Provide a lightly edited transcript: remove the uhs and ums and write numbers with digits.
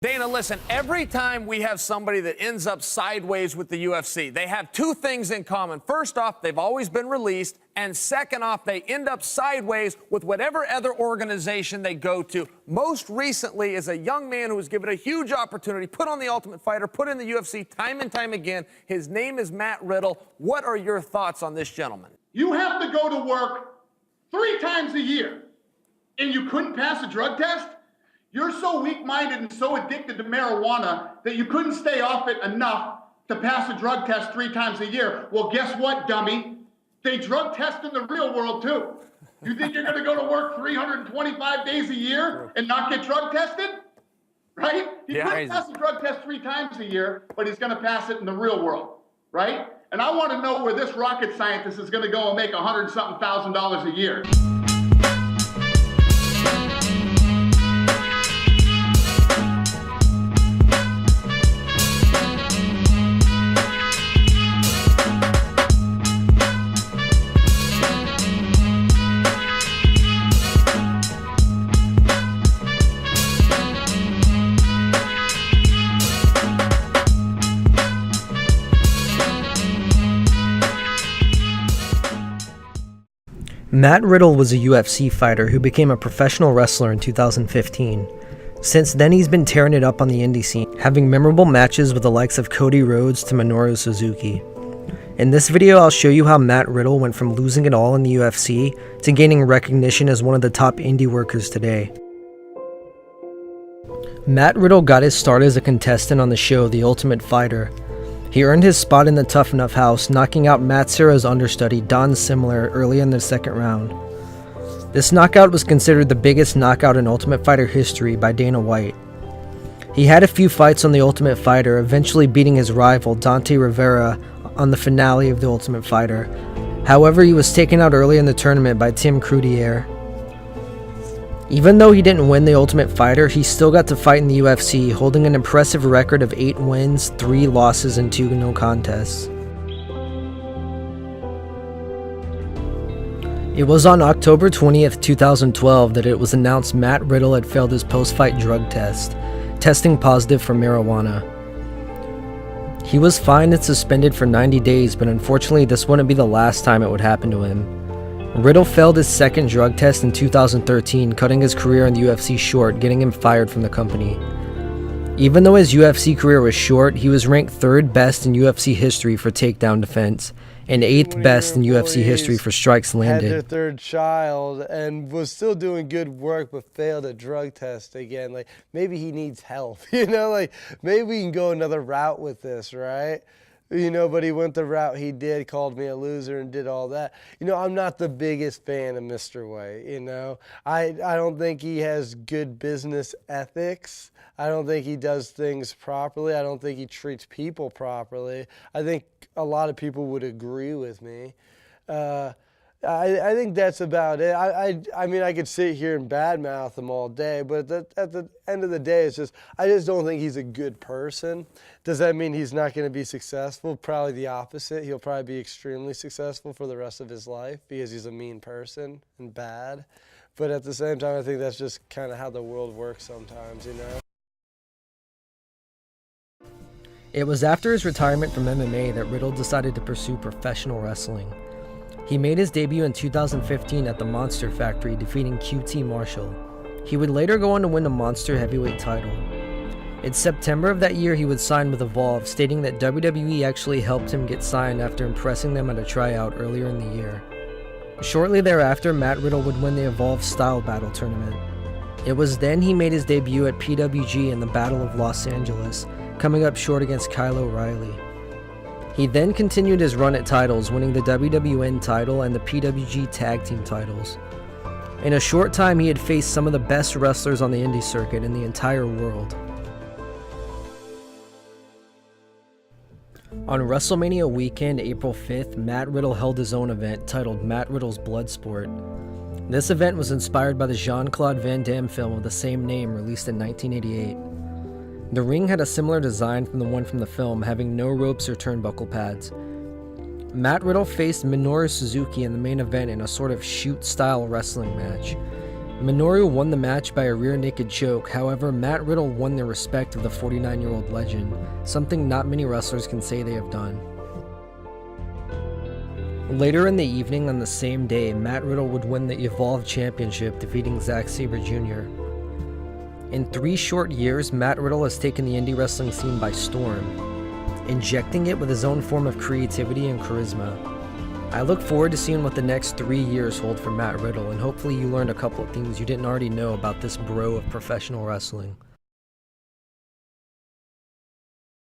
Dana, listen, every time we have somebody that ends up sideways with the UFC, they have two things in common. First off, they've always been released. And second off, they end up sideways with whatever other organization they go to. Most recently is a young man who was given a huge opportunity, put on the Ultimate Fighter, put in the UFC time and time again. His name is Matt Riddle. What are your thoughts on this gentleman? You have to go to work 3 times a year, and you couldn't pass a drug test? You're so weak-minded and so addicted to marijuana that you couldn't stay off it enough to pass a drug test 3 times a year. Well, guess what, dummy? They drug test in the real world, too. You think you're going to go to work 325 days a year and not get drug tested? Right? He couldn't pass a drug test 3 times a year, but he's going to pass it in the real world, right? And I want to know where this rocket scientist is going to go and make $100-something thousand a year. Matt Riddle was a UFC fighter who became a professional wrestler in 2015. Since then, he's been tearing it up on the indie scene, having memorable matches with the likes of Cody Rhodes to Minoru Suzuki. In this video, I'll show you how Matt Riddle went from losing it all in the UFC to gaining recognition as one of the top indie workers today. Matt Riddle got his start as a contestant on the show The Ultimate Fighter. He earned his spot in the Tough Enough house, knocking out Matt Serra's understudy Don Simler early in the second round. This knockout was considered the biggest knockout in Ultimate Fighter history by Dana White. He had a few fights on The Ultimate Fighter, eventually beating his rival Dante Rivera on the finale of The Ultimate Fighter. However, he was taken out early in the tournament by Tim Crudier. Even though he didn't win The Ultimate Fighter, he still got to fight in the UFC, holding an impressive record of 8 wins, 3 losses, and 2 no contests. It was on October 20th, 2012 that it was announced Matt Riddle had failed his post-fight drug test, testing positive for marijuana. He was fined and suspended for 90 days, but unfortunately this wouldn't be the last time it would happen to him. Riddle failed his second drug test in 2013, cutting his career in the UFC short, getting him fired from the company. Even though his UFC career was short, he was ranked 3rd best in UFC history for takedown defense, and 8th best in UFC history for strikes landed. Had their 3rd child and was still doing good work, but failed a drug test again. Like, maybe he needs help, you know? Like, maybe we can go another route with this, right? You know, but he went the route he did, called me a loser and did all that. You know, I'm not the biggest fan of Mr. White, you know. I don't think he has good business ethics. I don't think he does things properly. I don't think he treats people properly. I think a lot of people would agree with me. I think that's about it. I mean, I could sit here and badmouth him all day, but at the end of the day, it's just, I just don't think he's a good person. Does that mean he's not going to be successful? Probably the opposite. He'll probably be extremely successful for the rest of his life because he's a mean person and bad. But at the same time, I think that's just kind of how the world works sometimes, you know? It was after his retirement from MMA that Riddle decided to pursue professional wrestling. He made his debut in 2015 at the Monster Factory, defeating QT Marshall. He would later go on to win the Monster Heavyweight title. In September of that year, he would sign with Evolve, stating that WWE actually helped him get signed after impressing them at a tryout earlier in the year. Shortly thereafter, Matt Riddle would win the Evolve Style Battle tournament. It was then he made his debut at PWG in the Battle of Los Angeles, coming up short against Kyle O'Reilly. He then continued his run at titles, winning the WWN title and the PWG Tag Team titles. In a short time, he had faced some of the best wrestlers on the indie circuit in the entire world. On WrestleMania weekend, April 5th, Matt Riddle held his own event titled Matt Riddle's Bloodsport. This event was inspired by the Jean-Claude Van Damme film of the same name released in 1988. The ring had a similar design from the one from the film, having no ropes or turnbuckle pads. Matt Riddle faced Minoru Suzuki in the main event in a sort of shoot-style wrestling match. Minoru won the match by a rear naked choke, however Matt Riddle won the respect of the 49-year-old legend, something not many wrestlers can say they have done. Later in the evening on the same day, Matt Riddle would win the Evolve Championship, defeating Zack Sabre Jr. In 3 short years, Matt Riddle has taken the indie wrestling scene by storm, injecting it with his own form of creativity and charisma. I look forward to seeing what the next 3 years hold for Matt Riddle, and hopefully you learned a couple of things you didn't already know about this bro of professional wrestling.